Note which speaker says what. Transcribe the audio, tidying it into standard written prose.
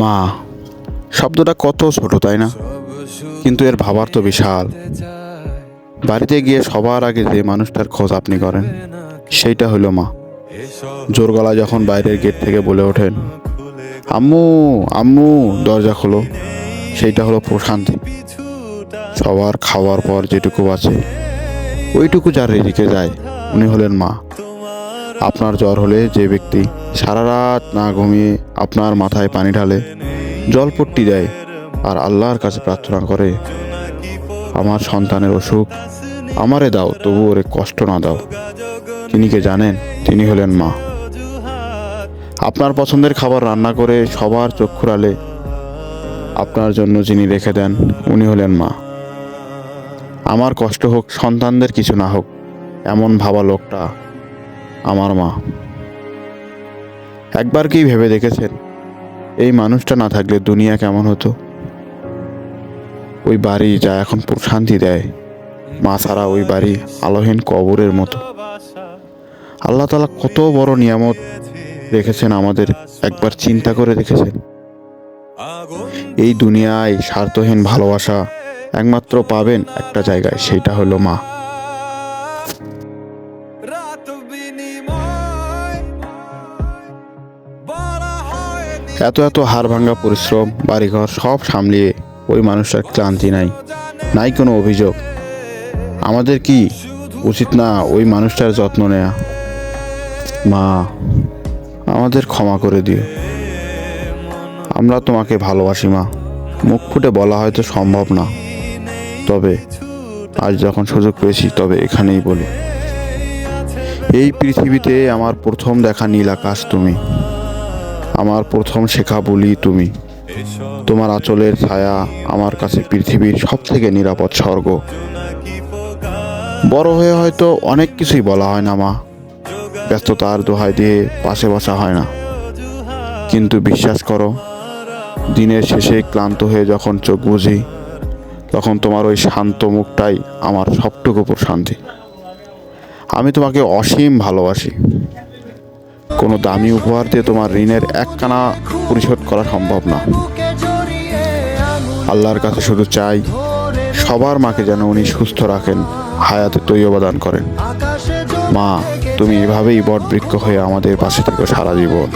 Speaker 1: মা শব্দটা কত ছোট তাই না, কিন্তু এর ভাবার তো বিশাল। বাড়িতে গিয়ে সবার আগে যে মানুষটার খোঁজ আপনি করেন সেইটা হলো মা। জোর গলা যখন বাইরের গেট থেকে বলে ওঠেন, আম্মু আম্মু দরজা খোলো, সেইটা হলো প্রশান্তি। সবার খাওয়ার পর যেটুকু আছে ওইটুকু যার রেখে যায় উনি হলেন মা। আপনার জ্বর হলে যে ব্যক্তি সারা রাত না ঘুমিয়ে আপনার মাথায় পানি ঢালে, জলপট্টি দেয় আর আল্লাহর কাছে প্রার্থনা করে, আমার সন্তানের অসুখ আমারে দাও, তবু ওরে কষ্ট না দাও, তিনি কে জানেন? তিনি হলেন মা। আপনার পছন্দের খাবার রান্না করে সবার চক্ষুর আলে আপনার জন্য যিনি রেখে দেন উনি হলেন মা। আমার কষ্ট হোক, সন্তানদের কিছু না হোক, এমন ভাবা লোকটা আমার মা। একবার কি ভেবে দেখেছেন এই মানুষটা না থাকলে দুনিয়া কেমন হতো? ওই বাড়ি যা এখন প্রশান্তি দেয়, মা ছাড়া ওই বাড়ি আলোহীন কবরের মতো। আল্লাহ তাআলা কত বড় নিয়ামত রেখেছেন আমাদের, একবার চিন্তা করে দেখেছেন? এই দুনিয়ায় স্বার্থহীন ভালোবাসা একমাত্র পাবেন একটা জায়গায়, সেইটা হলো মা। এত এত হাড় ভাঙা পরিশ্রম, বাড়িঘর সব সামলিয়ে ওই মানুষটার ক্লান্তি নাই, নাই কোনো অভিযোগ। আমাদের কি উচিত না ওই মানুষটার যত্ন নেয়া? মা, আমাদের ক্ষমা করে দিও, আমরা তোমাকে ভালোবাসি মা। মুখ ফুটে বলা হয়তো সম্ভব না, তবে আজ যখন সুযোগ পেয়েছি তবে এখানেই বলি, এই পৃথিবীতে আমার প্রথম দেখা নীল আকাশ তুমি, আমার প্রথম শেখা বলি তুমি। তোমার আঁচলের ছায়া আমার কাছে পৃথিবীর সব থেকে নিরাপদ স্বর্গ। বড় হয়ে হয়তো অনেক কিছুই বলা হয় না মা, ব্যস্ততার দোহাই দিয়ে পাশে বসা হয় না, কিন্তু বিশ্বাস করো, দিনের শেষে ক্লান্ত হয়ে যখন চোখ বুঝি, তখন তোমার ওই শান্ত মুখটাই আমার সবটুকু প্রশান্তি। আমি তোমাকে অসীম ভালোবাসি। কোনো দামি উপহার দিয়ে তোমার ঋণের একখানা পরিশোধ করা সম্ভব না। আল্লাহর কাছে শুধু চাই সবার মাকে যেন উনি সুস্থ রাখেন, হায়াতে তৈয়বা দান করেন। মা, তুমি এভাবেই বটবৃক্ষ হয়ে আমাদের পাশে থেকো সারা জীবন।